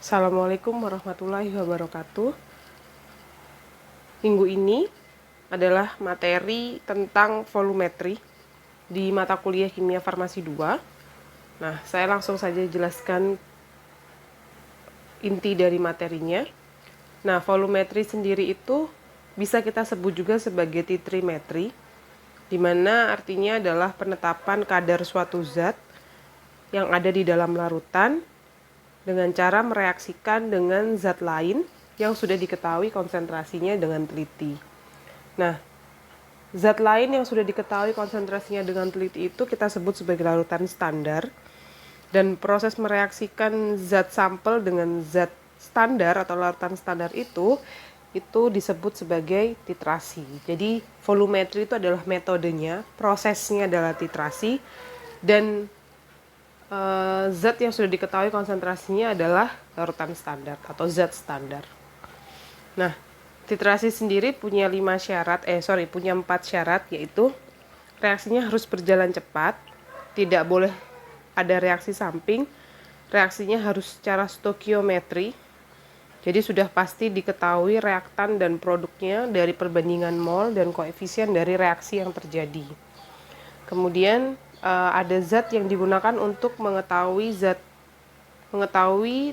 Assalamualaikum warahmatullahi wabarakatuh. Minggu ini adalah materi tentang volumetri di mata kuliah Kimia Farmasi 2. Nah, saya langsung saja jelaskan inti dari materinya. Nah, volumetri sendiri itu bisa kita sebut juga sebagai titrimetri, di mana artinya adalah penetapan kadar suatu zat yang ada di dalam larutan dengan cara mereaksikan dengan zat lain yang sudah diketahui konsentrasinya dengan teliti. Nah, zat lain yang sudah diketahui konsentrasinya dengan teliti itu kita sebut sebagai larutan standar. Dan proses mereaksikan zat sampel dengan zat standar atau larutan standar itu disebut sebagai titrasi. Jadi volumetri itu adalah metodenya, prosesnya adalah titrasi, dan zat yang sudah diketahui konsentrasinya adalah larutan standar atau zat standar. Nah, titrasi sendiri punya 4 syarat, yaitu reaksinya harus berjalan cepat, tidak boleh ada reaksi samping, reaksinya harus secara stoikiometri, jadi sudah pasti diketahui reaktan dan produknya dari perbandingan mol dan koefisien dari reaksi yang terjadi. Kemudian ada zat yang digunakan untuk mengetahui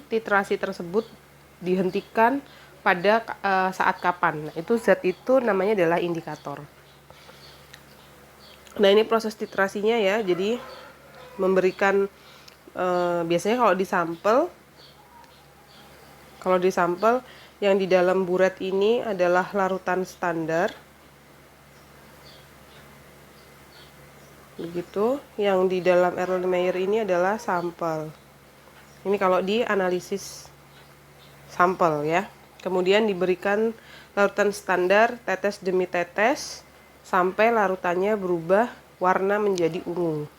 titrasi tersebut dihentikan pada saat kapan. Nah, zat itu namanya adalah indikator. Nah, ini proses titrasinya ya. Jadi memberikan biasanya kalau di sampel yang di dalam buret ini adalah larutan standar. Begitu, yang di dalam Erlenmeyer ini adalah sampel. Ini kalau di analisis sampel ya. Kemudian diberikan larutan standar tetes demi tetes sampai larutannya berubah warna menjadi ungu.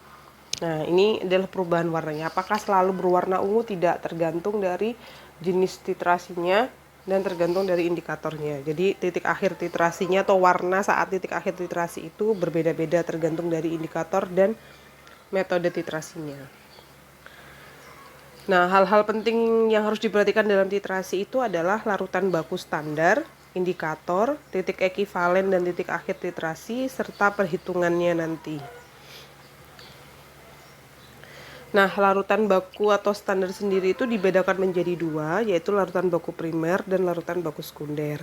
Nah, ini adalah perubahan warnanya. Apakah selalu berwarna ungu? Tidak, tergantung dari jenis titrasinya dan tergantung dari indikatornya. Jadi titik akhir titrasinya atau warna saat titik akhir titrasi itu berbeda-beda tergantung dari indikator dan metode titrasinya. Nah, hal-hal penting yang harus diperhatikan dalam titrasi itu adalah larutan baku standar, indikator, titik ekivalen dan titik akhir titrasi, serta perhitungannya nanti. Nah, larutan baku atau standar sendiri itu dibedakan menjadi 2, yaitu larutan baku primer dan larutan baku sekunder.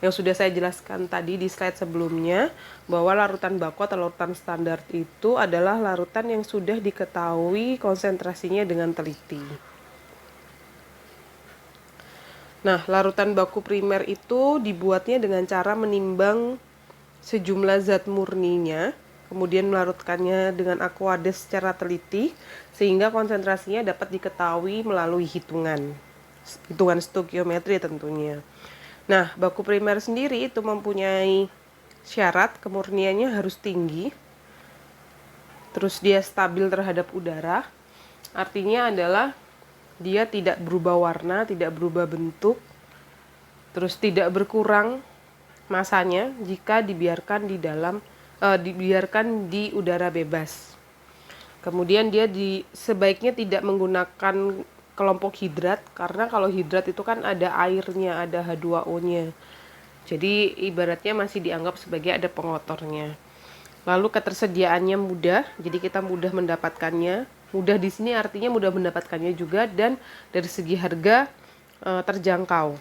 Yang sudah saya jelaskan tadi di slide sebelumnya, bahwa larutan baku atau larutan standar itu adalah larutan yang sudah diketahui konsentrasinya dengan teliti. Nah, larutan baku primer itu dibuatnya dengan cara menimbang sejumlah zat murninya, kemudian melarutkannya dengan aqueous secara teliti, sehingga konsentrasinya dapat diketahui melalui hitungan stoikiometri tentunya. Nah, baku primer sendiri itu mempunyai syarat kemurniannya harus tinggi, terus dia stabil terhadap udara, artinya adalah dia tidak berubah warna, tidak berubah bentuk, terus tidak berkurang masanya jika dibiarkan di udara bebas. Kemudian dia sebaiknya tidak menggunakan kelompok hidrat, karena kalau hidrat itu kan ada airnya, ada H2O-nya. Jadi ibaratnya masih dianggap sebagai ada pengotornya. Lalu ketersediaannya mudah, jadi kita mudah mendapatkannya. Mudah di sini artinya mudah mendapatkannya juga, dan dari segi harga terjangkau.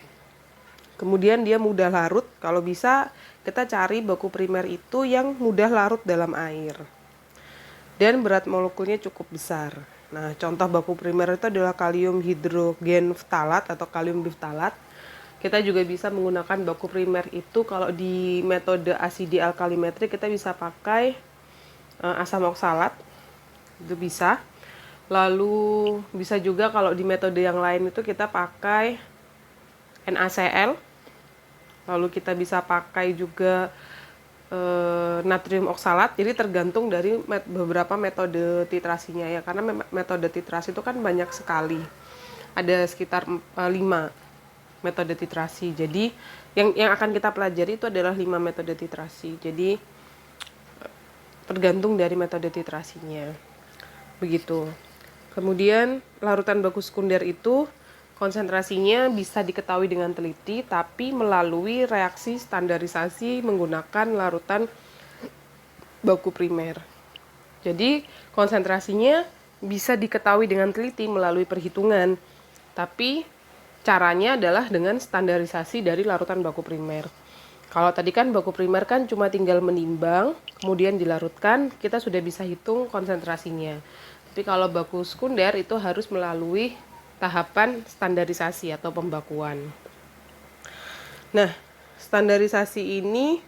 Kemudian dia mudah larut, kalau bisa kita cari baku primer itu yang mudah larut dalam air. Dan berat molekulnya cukup besar. Nah, contoh baku primer itu adalah kalium hidrogen ftalat atau kalium biftalat. Kita juga bisa menggunakan baku primer itu kalau di metode asidi alkalimetri kita bisa pakai asam oksalat. Itu bisa. Lalu bisa juga kalau di metode yang lain itu kita pakai NaCl, lalu kita bisa pakai juga natrium oksalat. Jadi tergantung dari beberapa metode titrasinya ya, karena metode titrasi itu kan banyak sekali, ada sekitar 5 metode titrasi. Jadi yang akan kita pelajari itu adalah 5 metode titrasi, jadi tergantung dari metode titrasinya begitu. Kemudian larutan baku sekunder itu Konsentrasinya bisa diketahui dengan teliti, tapi melalui reaksi standarisasi menggunakan larutan baku primer. Jadi, konsentrasinya bisa diketahui dengan teliti melalui perhitungan, tapi caranya adalah dengan standarisasi dari larutan baku primer. Kalau tadi kan baku primer kan cuma tinggal menimbang, kemudian dilarutkan, kita sudah bisa hitung konsentrasinya. Tapi kalau baku sekunder itu harus melalui tahapan standarisasi atau pembakuan. Nah, standarisasi ini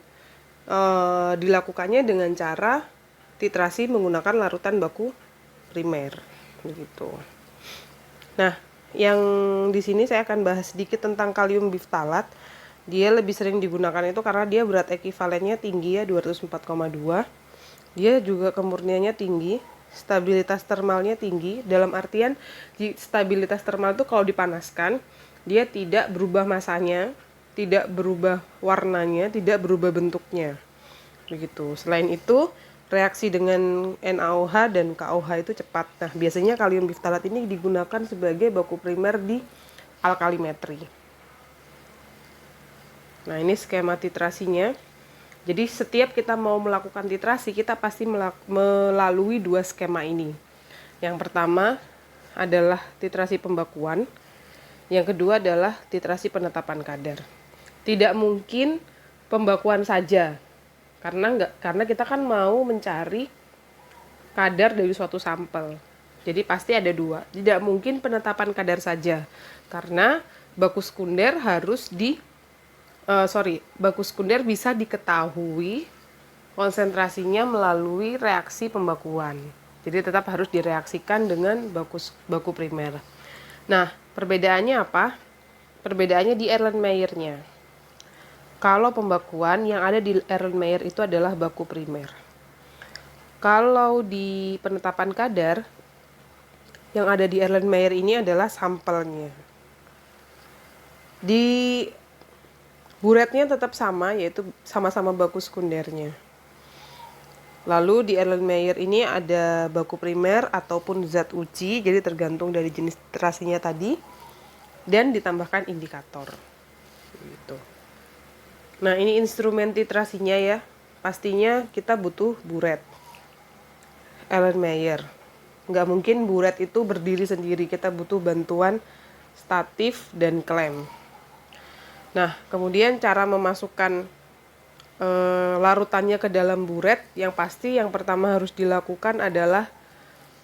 dilakukannya dengan cara titrasi menggunakan larutan baku primer, begitu. Nah, yang di sini saya akan bahas sedikit tentang kalium biftalat. Dia lebih sering digunakan itu karena dia berat ekivalennya tinggi ya, 204,2. Dia juga kemurniannya tinggi, stabilitas termalnya tinggi. Dalam artian stabilitas termal itu kalau dipanaskan, dia tidak berubah masanya, tidak berubah warnanya, tidak berubah bentuknya. Begitu. Selain itu, reaksi dengan NaOH dan KOH itu cepat. Nah, biasanya kalium biftalat ini digunakan sebagai baku primer di alkalimetri. Nah, ini skema titrasinya. Jadi, setiap kita mau melakukan titrasi, kita pasti melalui dua skema ini. Yang pertama adalah titrasi pembakuan. Yang kedua adalah titrasi penetapan kadar. Tidak mungkin pembakuan saja. Karena kita kan mau mencari kadar dari suatu sampel. Jadi pasti ada dua. Tidak mungkin penetapan kadar saja. Karena baku sekunder harus baku sekunder bisa diketahui konsentrasinya melalui reaksi pembakuan. Jadi tetap harus direaksikan dengan baku primer. Nah, perbedaannya apa? Perbedaannya di Erlenmeyer-nya. Kalau pembakuan yang ada di Erlenmeyer itu adalah baku primer. Kalau di penetapan kadar yang ada di Erlenmeyer ini adalah sampelnya. Di buretnya tetap sama, yaitu sama-sama baku sekundernya. Lalu di Erlenmeyer ini ada baku primer ataupun zat uji, jadi tergantung dari jenis titrasinya tadi, dan ditambahkan indikator. Gitu. Nah, ini instrumen titrasinya ya. Pastinya kita butuh buret Erlenmeyer. Nggak mungkin buret itu berdiri sendiri, kita butuh bantuan statif dan klem. Nah, kemudian cara memasukkan larutannya ke dalam buret, yang pasti yang pertama harus dilakukan adalah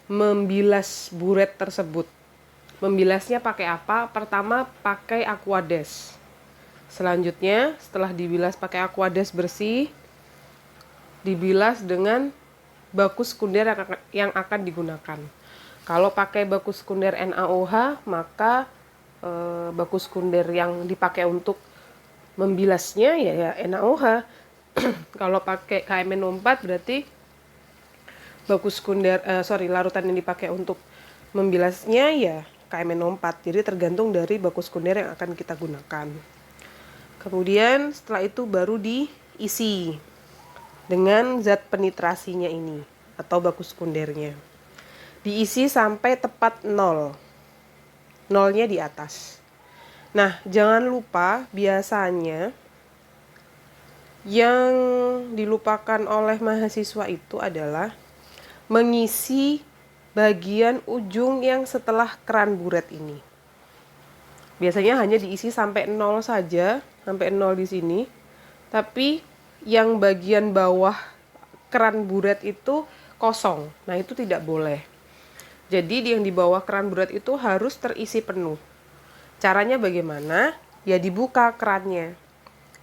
membilas buret tersebut. Membilasnya pakai apa? Pertama pakai aquades. Selanjutnya setelah dibilas pakai aquades bersih, dibilas dengan baku sekunder yang akan digunakan. Kalau pakai baku sekunder NaOH, maka baku sekunder yang dipakai untuk membilasnya ya NaOH. Kalau pakai KMNO4 berarti baku sekunder larutan yang dipakai untuk membilasnya ya KMNO4. Jadi tergantung dari baku sekunder yang akan kita gunakan. Kemudian setelah itu baru diisi dengan zat penitrasinya ini atau baku sekundernya. Diisi sampai tepat 0. Nolnya di atas. Nah, jangan lupa biasanya yang dilupakan oleh mahasiswa itu adalah mengisi bagian ujung yang setelah keran buret ini. Biasanya hanya diisi sampai 0 saja, sampai 0 di sini. Tapi yang bagian bawah keran buret itu kosong. Nah, itu tidak boleh. Jadi yang di bawah keran buret itu harus terisi penuh. Caranya bagaimana? Ya dibuka kerannya.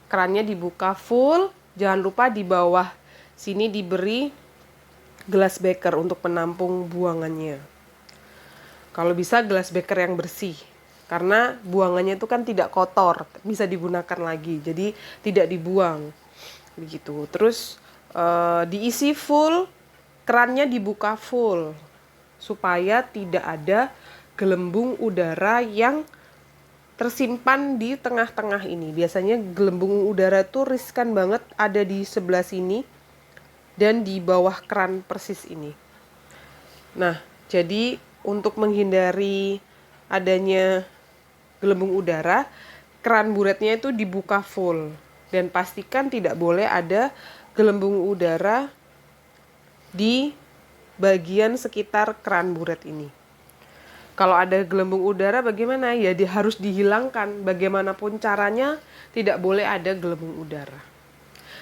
Kerannya dibuka full. Jangan lupa di bawah sini diberi glass beaker untuk penampung buangannya. Kalau bisa glass beaker yang bersih. Karena buangannya itu kan tidak kotor, bisa digunakan lagi. Jadi tidak dibuang. Begitu. Terus diisi full, kerannya dibuka full supaya tidak ada gelembung udara yang tersimpan di tengah-tengah ini. Biasanya gelembung udara itu riskan banget ada di sebelah sini dan di bawah keran persis ini. Nah, jadi untuk menghindari adanya gelembung udara, keran buretnya itu dibuka full. Dan pastikan tidak boleh ada gelembung udara di bagian sekitar keran buret ini. Kalau ada gelembung udara bagaimana? Ya harus dihilangkan. Bagaimanapun caranya tidak boleh ada gelembung udara.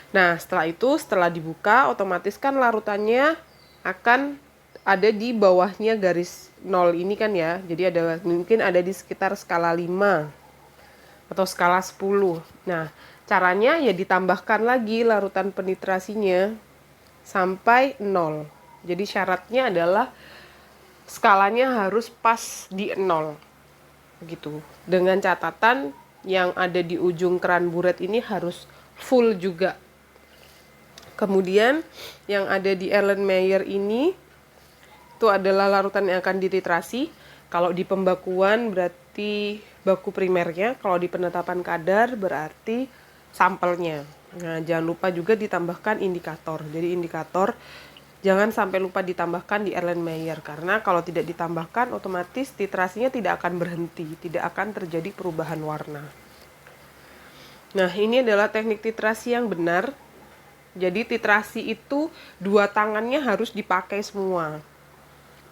Nah, setelah dibuka, otomatis kan larutannya akan ada di bawahnya garis 0 ini kan ya. Jadi mungkin ada di sekitar skala 5 atau skala 10. Nah, caranya ya ditambahkan lagi larutan penitrasinya sampai 0. Jadi syaratnya adalah skalanya harus pas di 0 gitu. Dengan catatan yang ada di ujung keran buret ini harus full juga. Kemudian yang ada di Erlenmeyer ini itu adalah larutan yang akan dititrasi. Kalau di pembakuan berarti baku primernya, kalau di penetapan kadar berarti sampelnya. Nah, jangan lupa juga ditambahkan indikator. Jadi indikator jangan sampai lupa ditambahkan di Erlenmeyer, karena kalau tidak ditambahkan otomatis titrasinya tidak akan berhenti, tidak akan terjadi perubahan warna. Nah, ini adalah teknik titrasi yang benar. Jadi titrasi itu dua tangannya harus dipakai semua.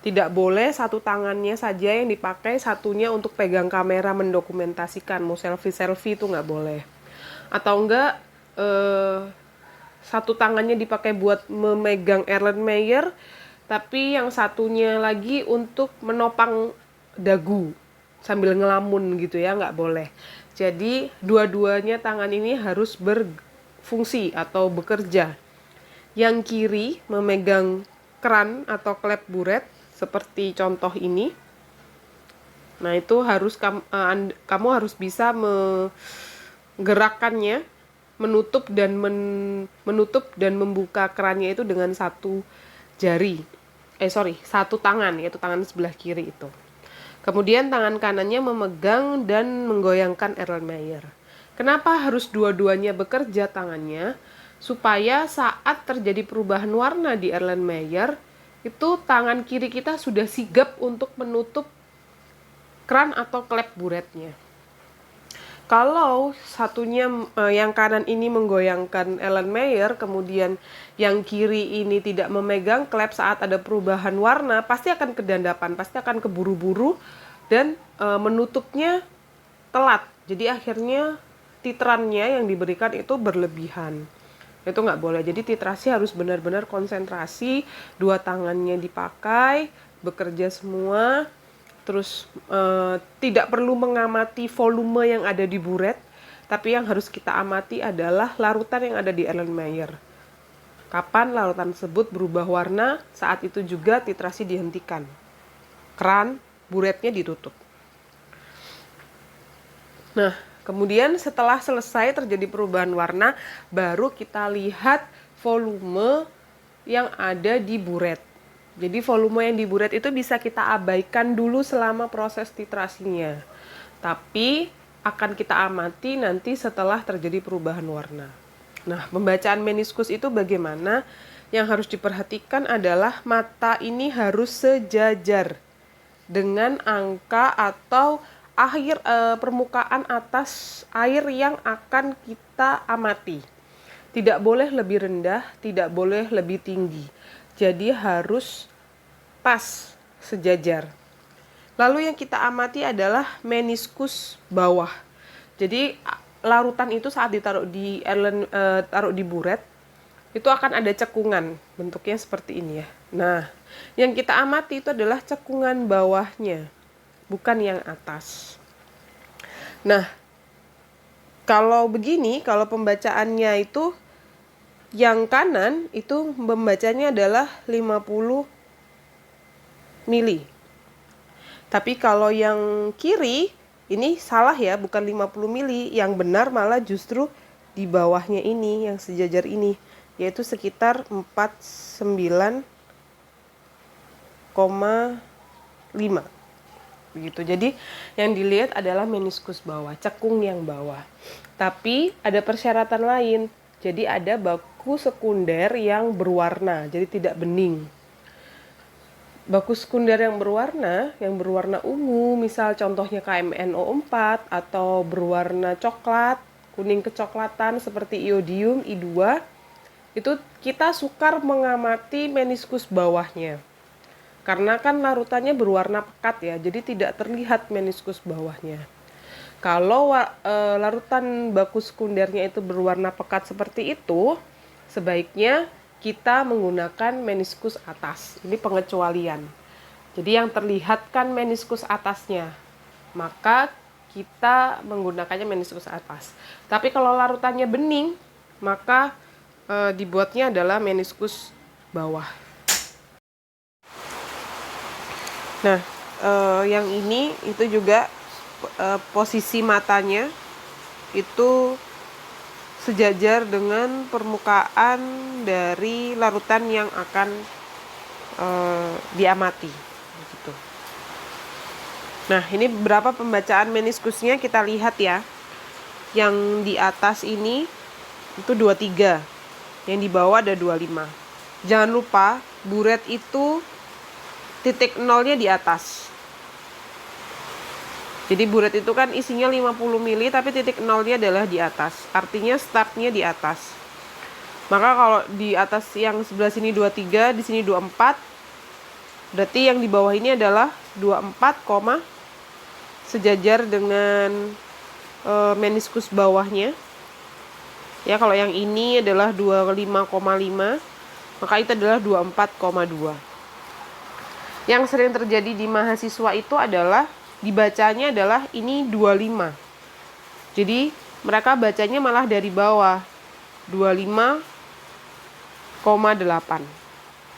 Tidak boleh satu tangannya saja yang dipakai, satunya untuk pegang kamera mendokumentasikan. Mau selfie-selfie itu nggak boleh. Atau enggak satu tangannya dipakai buat memegang Erlenmeyer, tapi yang satunya lagi untuk menopang dagu sambil ngelamun gitu ya, nggak boleh. Jadi dua-duanya tangan ini harus berfungsi atau bekerja. Yang kiri memegang keran atau klep buret seperti contoh ini. Nah, itu harus kamu harus bisa menggerakkannya, menutup dan membuka kerannya itu dengan satu tangan, yaitu tangan sebelah kiri itu. Kemudian tangan kanannya memegang dan menggoyangkan Erlenmeyer. Kenapa harus dua-duanya bekerja tangannya? Supaya saat terjadi perubahan warna di Erlenmeyer, itu tangan kiri kita sudah sigap untuk menutup keran atau klep buretnya. Kalau satunya yang kanan ini menggoyangkan Erlenmeyer, kemudian yang kiri ini tidak memegang klep saat ada perubahan warna, pasti akan kedandapan, pasti akan keburu-buru dan menutupnya telat. Jadi akhirnya titrannya yang diberikan itu berlebihan. Itu nggak boleh. Jadi titrasi harus benar-benar konsentrasi, dua tangannya dipakai, bekerja semua. Terus tidak perlu mengamati volume yang ada di buret, tapi yang harus kita amati adalah larutan yang ada di Erlenmeyer. Kapan larutan tersebut berubah warna, saat itu juga titrasi dihentikan. Keran buretnya ditutup. Nah, kemudian setelah selesai terjadi perubahan warna, baru kita lihat volume yang ada di buret. Jadi volume yang di buret itu bisa kita abaikan dulu selama proses titrasinya. Tapi akan kita amati nanti setelah terjadi perubahan warna. Nah, pembacaan meniskus itu bagaimana? Yang harus diperhatikan adalah mata ini harus sejajar dengan angka atau permukaan atas air yang akan kita amati. Tidak boleh lebih rendah, tidak boleh lebih tinggi. Jadi harus pas, sejajar. Lalu yang kita amati adalah meniskus bawah. Jadi larutan itu saat ditaruh di buret, itu akan ada cekungan, bentuknya seperti ini ya. Nah, yang kita amati itu adalah cekungan bawahnya, bukan yang atas. Nah, kalau begini, kalau pembacaannya itu yang kanan itu membacanya adalah 50 mili. Tapi kalau yang kiri ini salah ya, bukan 50 mili. Yang benar malah justru di bawahnya ini, yang sejajar ini, yaitu sekitar 49,5. Begitu. Jadi yang dilihat adalah meniskus bawah, cekung yang bawah. Tapi ada persyaratan lain. Jadi ada baku sekunder yang berwarna, jadi tidak bening. baku sekunder yang berwarna ungu, misal contohnya KMNO4 atau berwarna coklat, kuning kecoklatan seperti iodium I2, itu kita sukar mengamati meniskus bawahnya. Karena kan larutannya berwarna pekat ya, jadi tidak terlihat meniskus bawahnya. Kalau larutan baku sekundernya itu berwarna pekat seperti itu, sebaiknya kita menggunakan meniskus atas. Ini pengecualian. Jadi yang terlihat kan meniskus atasnya, maka kita menggunakannya meniskus atas. Tapi kalau larutannya bening, maka dibuatnya adalah meniskus bawah. Nah, yang ini itu juga posisi matanya itu sejajar dengan permukaan dari larutan yang akan diamati. Begitu. Nah, ini beberapa pembacaan meniskusnya kita lihat ya. Yang di atas ini itu 23, yang di bawah ada 25. Jangan lupa buret itu titik nolnya di atas. Jadi buret itu kan isinya 50 mili, tapi titik nolnya adalah di atas. Artinya startnya di atas. Maka kalau di atas yang sebelah sini 23, di sini 24, berarti yang di bawah ini adalah 24, sejajar dengan meniskus bawahnya. Ya, kalau yang ini adalah 25,5, maka itu adalah 24,2. Yang sering terjadi di mahasiswa itu adalah dibacanya adalah ini 25. Jadi mereka bacanya malah dari bawah 25,8.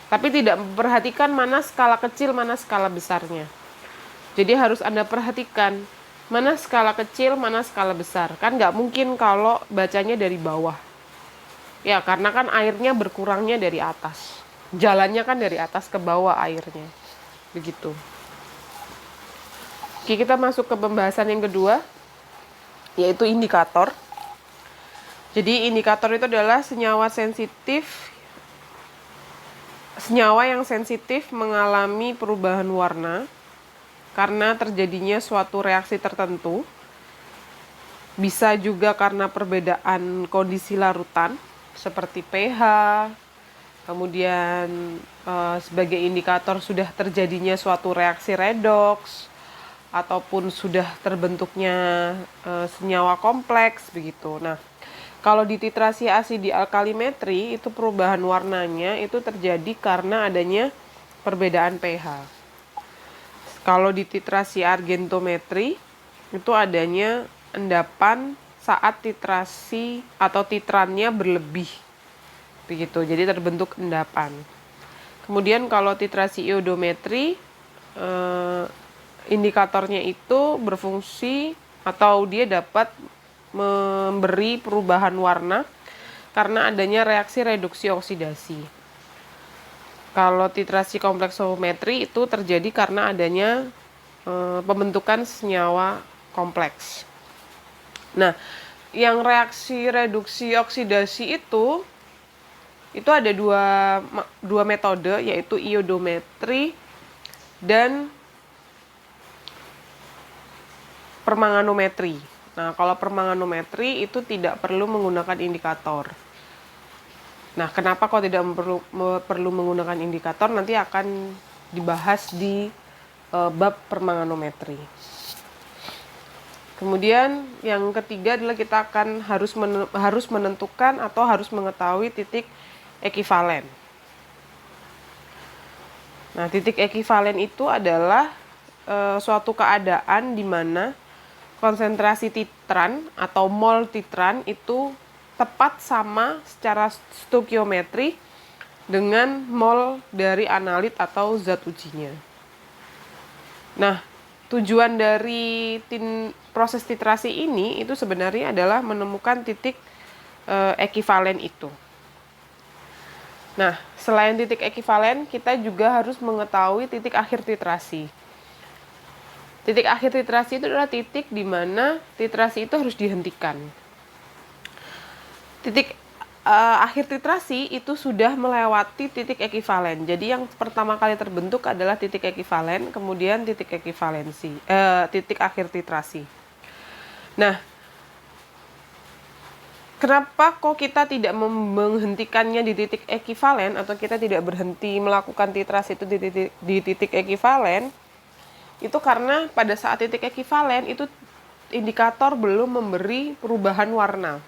Tapi tidak memperhatikan mana skala kecil, mana skala besarnya. Jadi harus Anda perhatikan mana skala kecil, mana skala besar. Kan nggak mungkin kalau bacanya dari bawah. Ya, karena kan airnya berkurangnya dari atas. Jalannya kan dari atas ke bawah airnya. Begitu. Oke, kita masuk ke pembahasan yang kedua, yaitu indikator. Jadi indikator itu adalah senyawa yang sensitif mengalami perubahan warna karena terjadinya suatu reaksi tertentu. Bisa juga karena perbedaan kondisi larutan, seperti pH. Kemudian sebagai indikator sudah terjadinya suatu reaksi redoks, ataupun sudah terbentuknya senyawa kompleks begitu. Nah, kalau di titrasi asidi alkalimetri itu perubahan warnanya itu terjadi karena adanya perbedaan pH. Kalau di titrasi argentometri itu adanya endapan saat titrasi atau titrannya berlebih. Begitu. Jadi terbentuk endapan. Kemudian kalau titrasi iodometri indikatornya itu berfungsi atau dia dapat memberi perubahan warna karena adanya reaksi reduksi oksidasi. Kalau titrasi kompleksometri itu terjadi karena adanya pembentukan senyawa kompleks. Nah, yang reaksi reduksi oksidasi itu ada dua metode, yaitu iodometri dan permanganometri. Nah, kalau permanganometri itu tidak perlu menggunakan indikator. Nah, kenapa kok tidak perlu menggunakan indikator? Nanti akan dibahas di bab permanganometri. Kemudian yang ketiga adalah kita akan harus menentukan atau harus mengetahui titik ekivalen. Nah, titik ekivalen itu adalah suatu keadaan di mana konsentrasi titran atau mol titran itu tepat sama secara stoikiometri dengan mol dari analit atau zat ujinya. Nah, tujuan dari proses titrasi ini itu sebenarnya adalah menemukan titik ekivalen itu. Nah, selain titik ekivalen, kita juga harus mengetahui titik akhir titrasi. Titik akhir titrasi itu adalah titik di mana titrasi itu harus dihentikan. Titik akhir titrasi itu sudah melewati titik ekivalen. Jadi yang pertama kali terbentuk adalah titik ekivalen, kemudian titik ekivalensi, titik akhir titrasi. Nah, kenapa kok kita tidak menghentikannya di titik ekivalen, atau kita tidak berhenti melakukan titrasi itu di titik ekivalen? Itu karena pada saat titik ekivalen itu indikator belum memberi perubahan warna.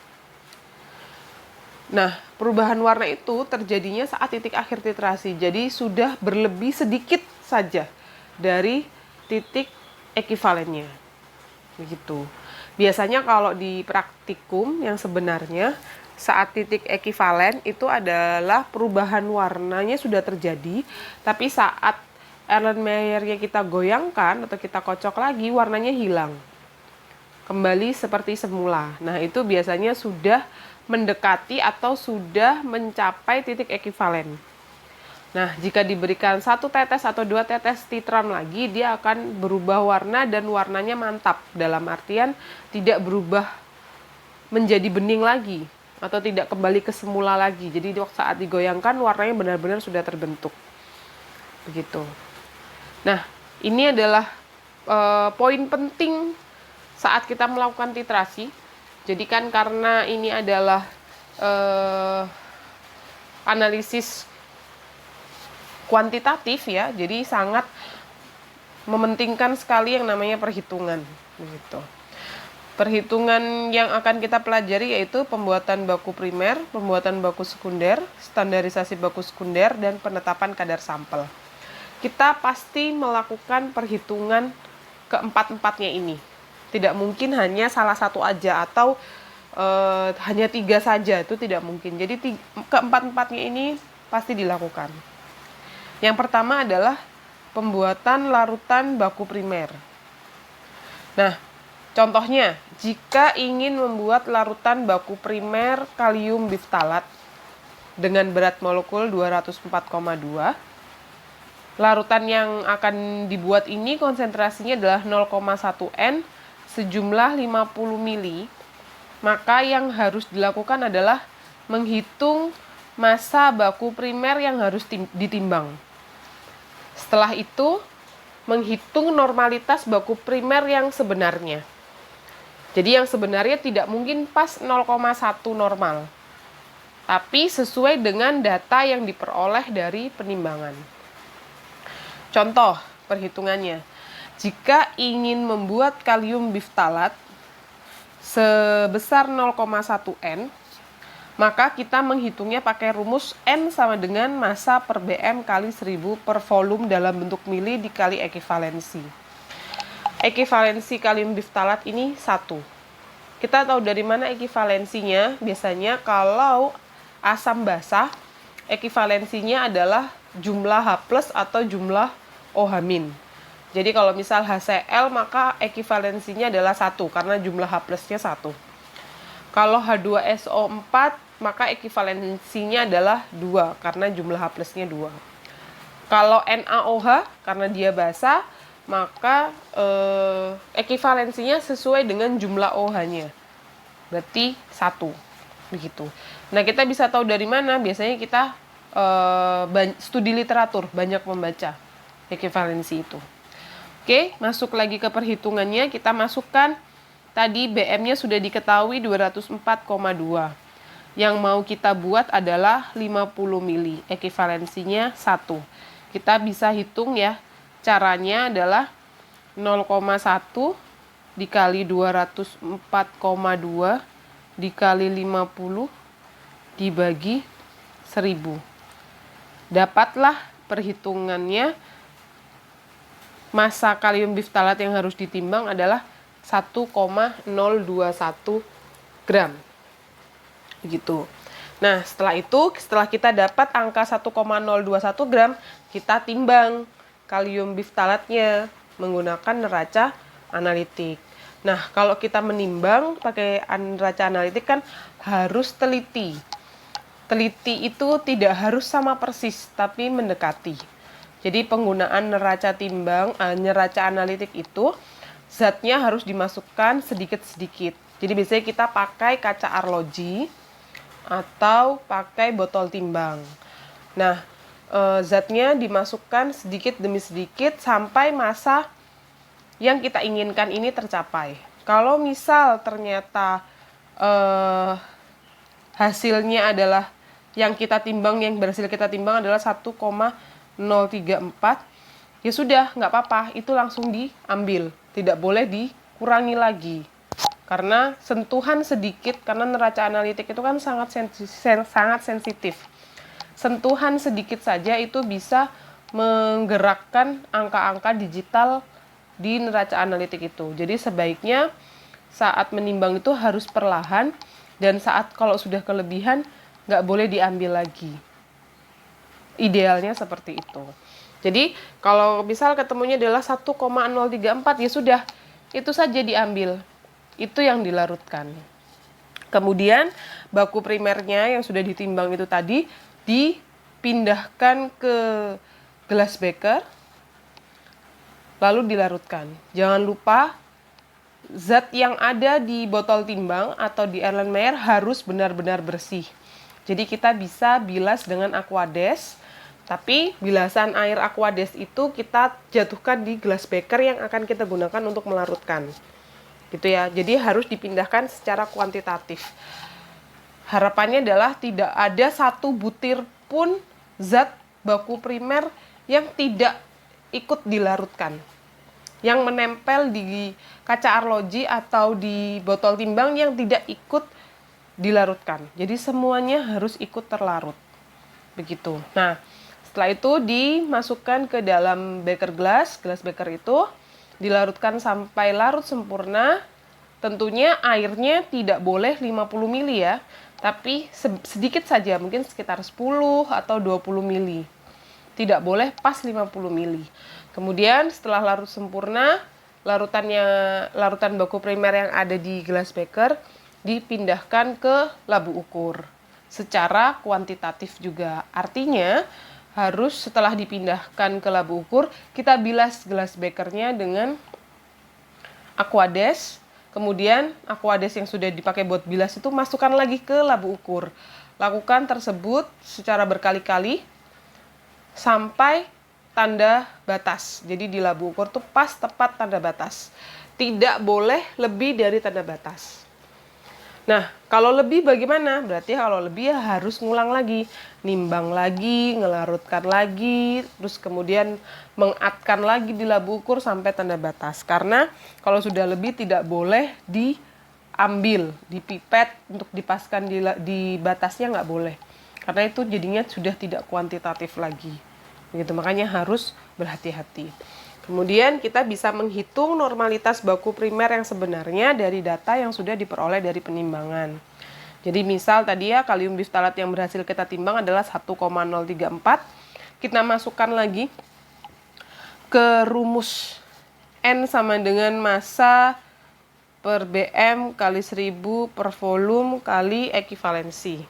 Nah, perubahan warna itu terjadinya saat titik akhir titrasi. Jadi sudah berlebih sedikit saja dari titik ekivalennya. Begitu. Biasanya kalau di praktikum yang sebenarnya saat titik ekivalen itu adalah perubahan warnanya sudah terjadi, tapi saat Erlenmeyer-nya kita goyangkan atau kita kocok lagi, warnanya hilang. Kembali seperti semula. Nah, itu biasanya sudah mendekati atau sudah mencapai titik ekivalen. Nah, jika diberikan 1 tetes atau 2 tetes titram lagi, dia akan berubah warna dan warnanya mantap. Dalam artian tidak berubah menjadi bening lagi atau tidak kembali ke semula lagi. Jadi saat digoyangkan warnanya benar-benar sudah terbentuk. Begitu. Nah, ini adalah poin penting saat kita melakukan titrasi. Jadi kan karena ini adalah analisis kuantitatif ya, jadi sangat mementingkan sekali yang namanya perhitungan. Begitu. Perhitungan yang akan kita pelajari yaitu pembuatan baku primer, pembuatan baku sekunder, standarisasi baku sekunder, dan penetapan kadar sampel. Kita pasti melakukan perhitungan keempat-empatnya ini. Tidak mungkin hanya salah satu aja atau hanya 3 saja, itu tidak mungkin. Jadi keempat-empatnya ini pasti dilakukan. Yang pertama adalah pembuatan larutan baku primer. Nah, contohnya, jika ingin membuat larutan baku primer kalium biftalat dengan berat molekul 204,2, larutan yang akan dibuat ini konsentrasinya adalah 0,1 N sejumlah 50 mili. Maka yang harus dilakukan adalah menghitung massa baku primer yang harus ditimbang. Setelah itu, menghitung normalitas baku primer yang sebenarnya. Jadi yang sebenarnya tidak mungkin pas 0,1 normal, tapi sesuai dengan data yang diperoleh dari penimbangan. Contoh perhitungannya, jika ingin membuat kalium biftalat sebesar 0,1 N, maka kita menghitungnya pakai rumus N sama dengan massa per BM kali 1000 per volume dalam bentuk mili dikali ekivalensi. Ekivalensi kalium biftalat ini 1. Kita tahu dari mana ekivalensinya. Biasanya kalau asam basah, ekivalensinya adalah jumlah H+ atau jumlah OH-. Jadi kalau misal HCl, maka ekivalensinya adalah 1 karena jumlah H+-nya 1. Kalau H2SO4, maka ekivalensinya adalah 2 karena jumlah H+-nya 2. Kalau NaOH, karena dia basa, maka ekivalensinya sesuai dengan jumlah OH-nya. Berarti 1. Begitu. Nah, kita bisa tahu dari mana? Biasanya kita studi literatur, banyak membaca ekivalensi itu. Oke, masuk lagi ke perhitungannya. Kita masukkan, tadi BM-nya sudah diketahui 204,2. Yang mau kita buat adalah 50 mili. Ekivalensinya 1. Kita bisa hitung ya. Caranya adalah 0,1 dikali 204,2 dikali 50 dibagi 1000. Dapatlah perhitungannya. Massa kalium biftalat yang harus ditimbang adalah 1,021 gram. Begitu. Nah, setelah itu, setelah kita dapat angka 1,021 gram, kita timbang kalium biftalatnya menggunakan neraca analitik. Nah, kalau kita menimbang pakai neraca analitik kan harus teliti. Teliti itu tidak harus sama persis, tapi mendekati. Jadi penggunaan neraca analitik itu zatnya harus dimasukkan sedikit-sedikit. Jadi biasanya kita pakai kaca arloji atau pakai botol timbang. Nah, zatnya dimasukkan sedikit demi sedikit sampai massa yang kita inginkan ini tercapai. Kalau misal ternyata hasilnya adalah yang kita timbang, yang berhasil kita timbang adalah 1,034, ya sudah, nggak apa-apa, itu langsung diambil, tidak boleh dikurangi lagi. Karena sentuhan sedikit, karena neraca analitik itu kan sangat sensitif. Sentuhan sedikit saja itu bisa menggerakkan angka-angka digital di neraca analitik itu. Jadi sebaiknya saat menimbang itu harus perlahan, dan saat kalau sudah kelebihan nggak boleh diambil lagi. Idealnya seperti itu. Jadi kalau misal ketemunya adalah 1,034, ya sudah, itu saja diambil. Itu yang dilarutkan. Kemudian baku primernya yang sudah ditimbang itu tadi dipindahkan ke glass beaker, lalu dilarutkan. Jangan lupa zat yang ada di botol timbang atau di Erlenmeyer harus benar-benar bersih. Jadi kita bisa bilas dengan Aquades, tapi bilasan air Aquades itu kita jatuhkan di glass beaker yang akan kita gunakan untuk melarutkan. Gitu ya. Jadi harus dipindahkan secara kuantitatif. Harapannya adalah tidak ada satu butir pun zat baku primer yang tidak ikut dilarutkan, yang menempel di kaca arloji atau di botol timbang yang tidak ikut dilarutkan. Jadi semuanya harus ikut terlarut. Begitu. Nah, setelah itu dimasukkan ke dalam beaker glass beaker itu, dilarutkan sampai larut sempurna. Tentunya airnya tidak boleh 50 ml ya, tapi sedikit saja, mungkin sekitar 10 atau 20 ml. Tidak boleh pas 50 ml. Kemudian setelah larut sempurna, larutan baku primer yang ada di glass beaker dipindahkan ke labu ukur secara kuantitatif juga. Artinya harus setelah dipindahkan ke labu ukur, kita bilas glass beakernya dengan Aquades. Kemudian Aquades yang sudah dipakai buat bilas itu masukkan lagi ke labu ukur. Lakukan tersebut secara berkali-kali sampai tanda batas. Jadi di labu ukur tuh pas tepat tanda batas. Tidak boleh lebih dari tanda batas. Nah, kalau lebih bagaimana? Berarti kalau lebih ya harus ngulang lagi, nimbang lagi, ngelarutkan lagi, terus kemudian mengatkan lagi di labu ukur sampai tanda batas. Karena kalau sudah lebih tidak boleh diambil, dipipet untuk dipaskan di batasnya nggak boleh. Karena itu jadinya sudah tidak kuantitatif lagi. Begitu, makanya harus berhati-hati. Kemudian kita bisa menghitung normalitas baku primer yang sebenarnya dari data yang sudah diperoleh dari penimbangan. Jadi misal tadi ya, kalium biftalat yang berhasil kita timbang adalah 1,034. Kita masukkan lagi ke rumus N sama dengan massa per BM kali 1000 per volume kali ekivalensi.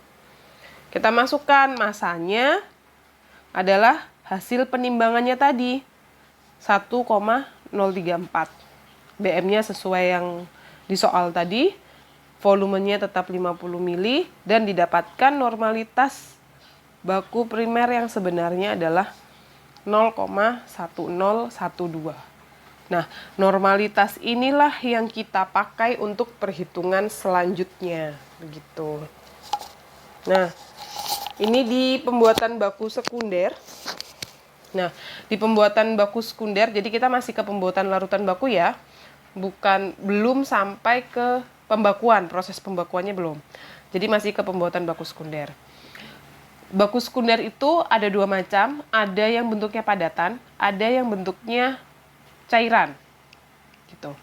Kita masukkan massanya adalah hasil penimbangannya tadi, 1,034. BM-nya sesuai yang di soal tadi, volumenya tetap 50 mili, dan didapatkan normalitas baku primer yang sebenarnya adalah 0,1012. Nah, normalitas inilah yang kita pakai untuk perhitungan selanjutnya, begitu. Nah, ini di pembuatan baku sekunder. Nah, di pembuatan baku sekunder, jadi kita masih ke pembuatan larutan baku ya, belum sampai ke pembakuan, proses pembakuannya belum. Jadi masih ke pembuatan baku sekunder. Baku sekunder itu ada dua macam, ada yang bentuknya padatan, ada yang bentuknya cairan, gitu.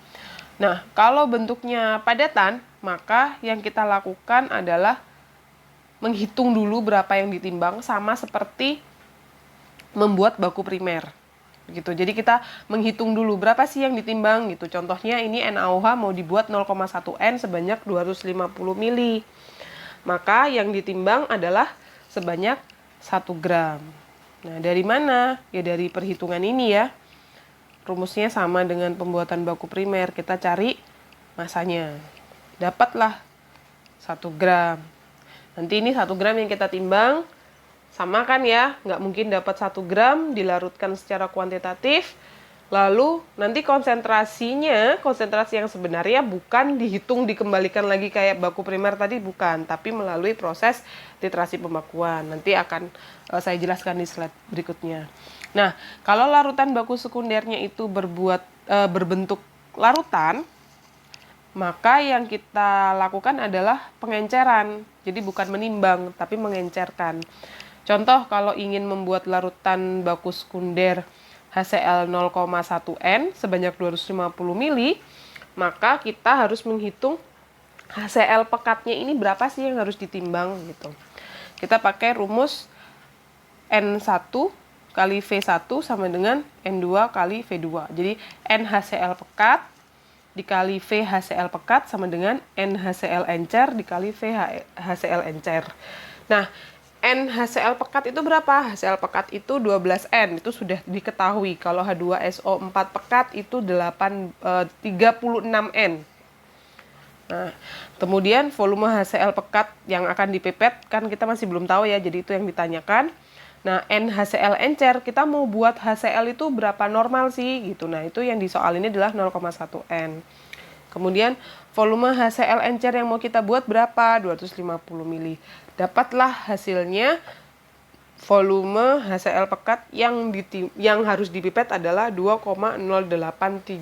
Nah, kalau bentuknya padatan, maka yang kita lakukan adalah menghitung dulu berapa yang ditimbang, sama seperti membuat baku primer, gitu. Jadi kita menghitung dulu berapa sih yang ditimbang, gitu. Contohnya ini NaOH mau dibuat 0,1 N sebanyak 250 mili. Maka yang ditimbang adalah sebanyak 1 gram. Nah, dari mana? Ya dari perhitungan ini ya. Rumusnya sama dengan pembuatan baku primer. Kita cari masanya. Dapatlah 1 gram. Nanti ini 1 gram yang kita timbang, sama kan ya, nggak mungkin dapat 1 gram dilarutkan secara kuantitatif. Lalu nanti konsentrasi yang sebenarnya bukan dihitung dikembalikan lagi kayak baku primer tadi, bukan, tapi melalui proses titrasi pembakuan. Nanti akan saya jelaskan di slide berikutnya. Nah, kalau larutan baku sekundernya itu berbentuk larutan, maka yang kita lakukan adalah pengenceran. Jadi bukan menimbang, tapi mengencerkan. Contoh, kalau ingin membuat larutan baku sekunder HCl 0,1 N sebanyak 250 ml, maka kita harus menghitung HCl pekatnya ini berapa sih yang harus ditimbang gitu. Kita pakai rumus N1 kali V1 sama dengan N2 kali V2. Jadi NHCl pekat dikali VHCl pekat sama dengan NHCl encer dikali VHCl encer. Nah, NHCl pekat itu berapa? HCl pekat itu 12N, itu sudah diketahui. Kalau H2SO4 pekat itu 36N. Nah, kemudian volume HCl pekat yang akan dipipet kan kita masih belum tahu ya, jadi itu yang ditanyakan. Nah, NHCl encer, kita mau buat HCl itu berapa normal sih gitu. Nah, itu yang di soal ini adalah 0,1 N. Kemudian volume HCl encer yang mau kita buat berapa? 250 ml. Dapatlah hasilnya volume HCl pekat yang harus dipipet adalah 2,083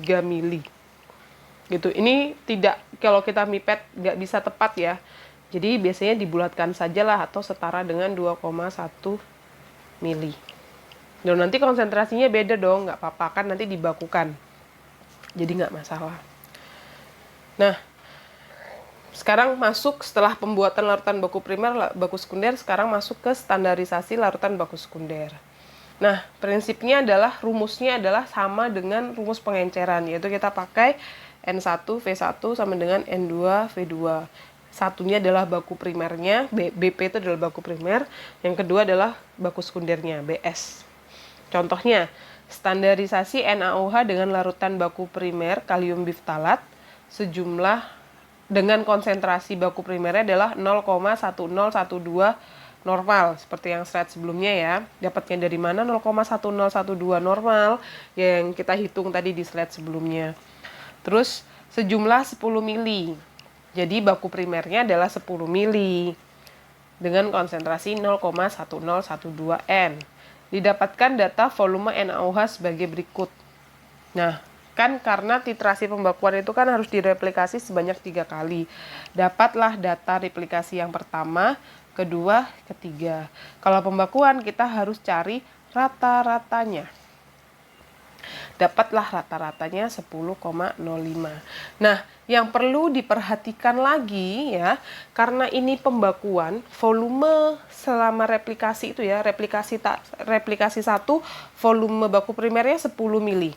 ml. Gitu. Ini tidak, kalau kita pipet nggak bisa tepat ya. Jadi biasanya dibulatkan sajalah atau setara dengan 2,1 mili. Dan nanti konsentrasinya beda dong, nggak apa-apa kan nanti dibakukan. Jadi nggak masalah. Nah, sekarang masuk setelah pembuatan larutan baku primer, baku sekunder, sekarang masuk ke standarisasi larutan baku sekunder. Nah, prinsipnya adalah, rumusnya adalah sama dengan rumus pengenceran, yaitu kita pakai N1 V1 sama dengan N2 V2. Satunya adalah baku primernya, BP itu adalah baku primer, yang kedua adalah baku sekundernya, BS. Contohnya, standarisasi NaOH dengan larutan baku primer kalium biftalat sejumlah dengan konsentrasi baku primernya adalah 0,1012 normal, seperti yang slide sebelumnya ya. Dapatnya dari mana 0,1012 normal yang kita hitung tadi di slide sebelumnya. Terus sejumlah 10 mili. Jadi baku primernya adalah 10 mili dengan konsentrasi 0,1012 N. Didapatkan data volume NaOH sebagai berikut. Nah, kan karena titrasi pembakuan itu kan harus direplikasi sebanyak 3 kali. Dapatlah data replikasi yang pertama, kedua, ketiga. Kalau pembakuan kita harus cari rata-ratanya. Dapatlah rata-ratanya 10,05. Nah, yang perlu diperhatikan lagi ya, karena ini pembakuan, volume selama replikasi itu ya, replikasi 1, volume baku primernya 10 mili.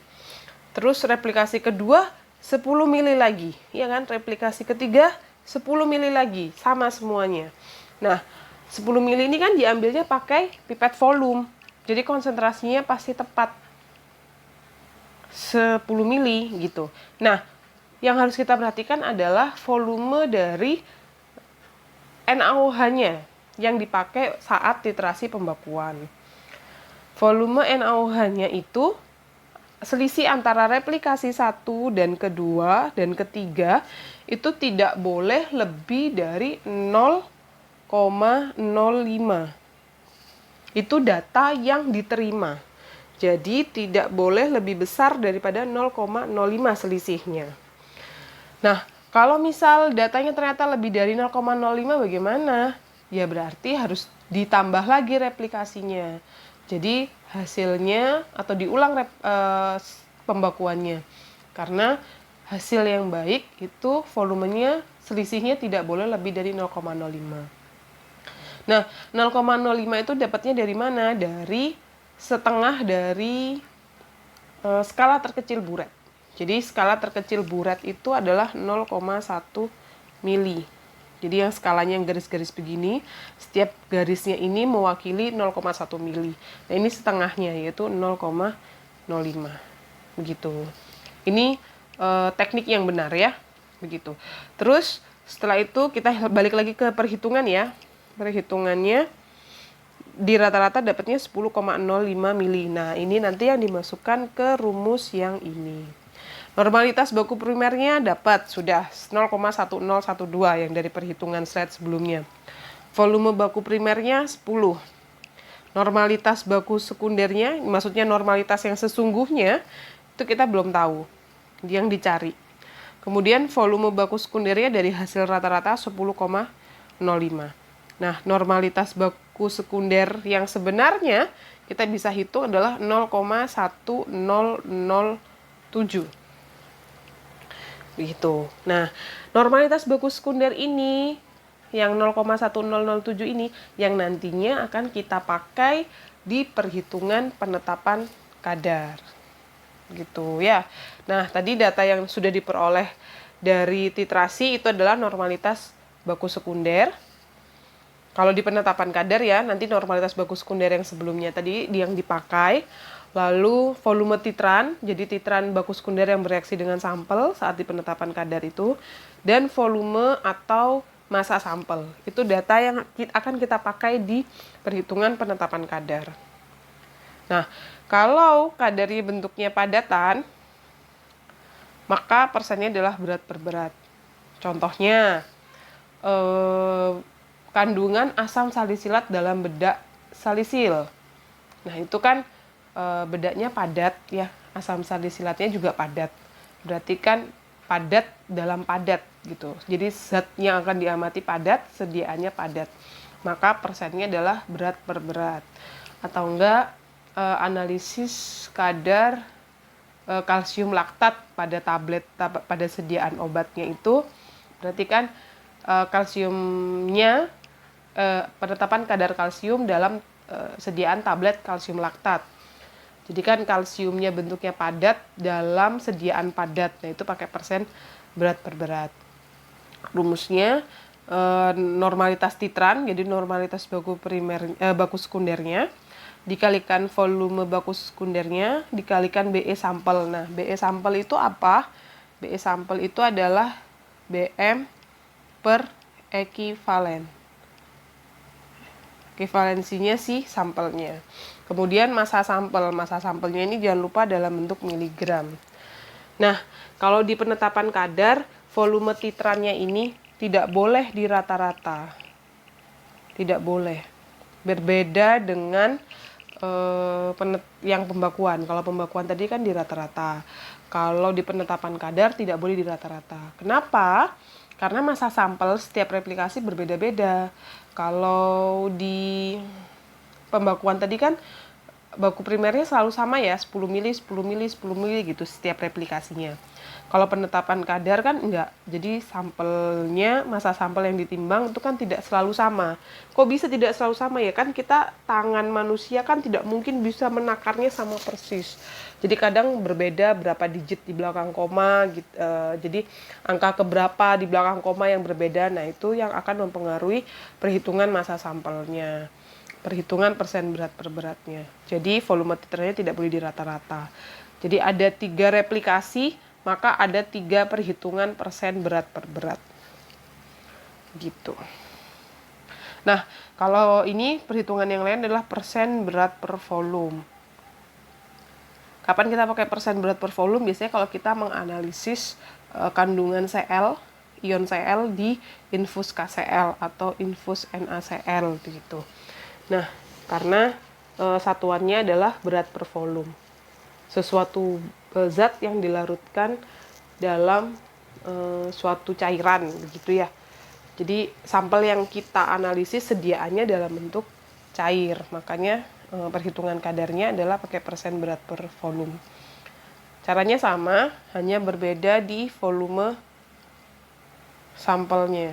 Terus replikasi kedua 10 mili lagi, ya kan? Replikasi ketiga 10 mili lagi, sama semuanya. Nah, 10 mili ini kan diambilnya pakai pipet volume. Jadi konsentrasinya pasti tepat 10 mili gitu. Nah, yang harus kita perhatikan adalah volume dari NaOH-nya yang dipakai saat titrasi pembakuan. Volume NaOH-nya itu selisih antara replikasi 1 dan kedua dan ketiga itu tidak boleh lebih dari 0,05. Itu data yang diterima. Jadi tidak boleh lebih besar daripada 0,05 selisihnya. Nah, kalau misal datanya ternyata lebih dari 0,05 bagaimana? Ya berarti harus ditambah lagi replikasinya. Jadi hasilnya atau diulang pembakuannya. Karena hasil yang baik itu volumenya selisihnya tidak boleh lebih dari 0,05. Nah, 0,05 itu dapatnya dari mana? Dari setengah dari skala terkecil buret. Jadi skala terkecil buret itu adalah 0,1 mili. Jadi yang skalanya yang garis-garis begini, setiap garisnya ini mewakili 0,1 mili. Nah, ini setengahnya yaitu 0,05. Begitu. Ini teknik yang benar ya. Begitu. Terus setelah itu kita balik lagi ke perhitungan ya. perhitungannya di rata-rata dapatnya 10,05 mili. Nah, ini nanti yang dimasukkan ke rumus yang ini. Normalitas baku primernya dapat sudah 0,1012 yang dari perhitungan slide sebelumnya. Volume baku primernya 10. Normalitas baku sekundernya, maksudnya normalitas yang sesungguhnya, itu kita belum tahu, yang dicari. Kemudian volume baku sekundernya dari hasil rata-rata 10,05. Nah, normalitas baku sekunder yang sebenarnya kita bisa hitung adalah 0,1007. Begitu. Nah, normalitas baku sekunder ini yang 0,1007 ini yang nantinya akan kita pakai di perhitungan penetapan kadar. Gitu ya. Nah, tadi data yang sudah diperoleh dari titrasi itu adalah normalitas baku sekunder. Kalau di penetapan kadar ya, nanti normalitas baku sekunder yang sebelumnya tadi yang dipakai. Lalu volume titran, jadi titran baku sekunder yang bereaksi dengan sampel saat di penetapan kadar itu. Dan volume atau massa sampel. Itu data yang akan kita pakai di perhitungan penetapan kadar. Nah, kalau kadarnya bentuknya padatan, maka persennya adalah berat per berat. Contohnya, kandungan asam salisilat dalam bedak salisil. Nah, itu kan bedaknya padat ya, asam salisilatnya juga padat. Berarti kan padat dalam padat gitu. Jadi zat yang akan diamati padat, sediaannya padat. Maka persennya adalah berat per berat. Atau enggak analisis kadar kalsium laktat pada tablet pada sediaan obatnya itu, berarti kan kalsiumnya penetapan kadar kalsium dalam sediaan tablet kalsium laktat. Jadi kan kalsiumnya bentuknya padat dalam sediaan padat. Nah, itu pakai persen berat per berat. Rumusnya normalitas titran, jadi normalitas baku baku sekundernya dikalikan volume baku sekundernya dikalikan BE sampel. Nah, BE sampel itu apa? BE sampel itu adalah BM per ekivalen. Ekivalensinya sih sampelnya. Kemudian massa sampelnya ini jangan lupa dalam bentuk miligram. Nah, kalau di penetapan kadar, volume titrannya ini tidak boleh di rata-rata. Tidak boleh. Berbeda dengan yang pembakuan. Kalau pembakuan tadi kan di rata-rata. Kalau di penetapan kadar tidak boleh di rata-rata. Kenapa? Karena massa sampel setiap replikasi berbeda-beda. Kalau di pembakuan tadi kan baku primernya selalu sama ya, 10 mili, 10 mili, 10 mili gitu setiap replikasinya. Kalau penetapan kadar kan enggak. Jadi sampelnya, massa sampel yang ditimbang itu kan tidak selalu sama. Kok bisa tidak selalu sama ya? Kan kita tangan manusia kan tidak mungkin bisa menakarnya sama persis. Jadi kadang berbeda berapa digit di belakang koma gitu. Jadi angka keberapa di belakang koma yang berbeda. Nah, itu yang akan mempengaruhi perhitungan massa sampelnya. Perhitungan persen berat per beratnya. Jadi volume titrannya tidak boleh di rata-rata. Jadi ada 3 replikasi, maka ada 3 perhitungan persen berat per berat. Gitu. Nah, kalau ini perhitungan yang lain adalah persen berat per volume. Kapan kita pakai persen berat per volume? Biasanya kalau kita menganalisis kandungan Cl, ion Cl di infus KCl atau infus NaCl gitu. Nah, karena satuannya adalah berat per volume. Sesuatu zat yang dilarutkan dalam suatu cairan begitu ya. Jadi sampel yang kita analisis sediaannya dalam bentuk cair. Makanya perhitungan kadarnya adalah pakai persen berat per volume. Caranya sama, hanya berbeda di volume sampelnya.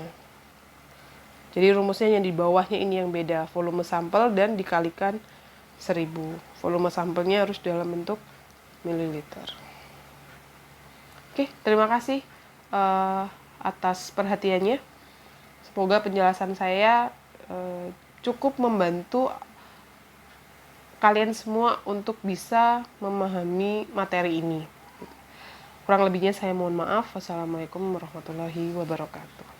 Jadi rumusnya yang di bawahnya ini yang beda, volume sampel dan dikalikan 1000. Volume sampelnya harus dalam bentuk mililiter. Oke, terima kasih atas perhatiannya. Semoga penjelasan saya cukup membantu kalian semua untuk bisa memahami materi ini. Kurang lebihnya saya mohon maaf. Wassalamualaikum warahmatullahi wabarakatuh.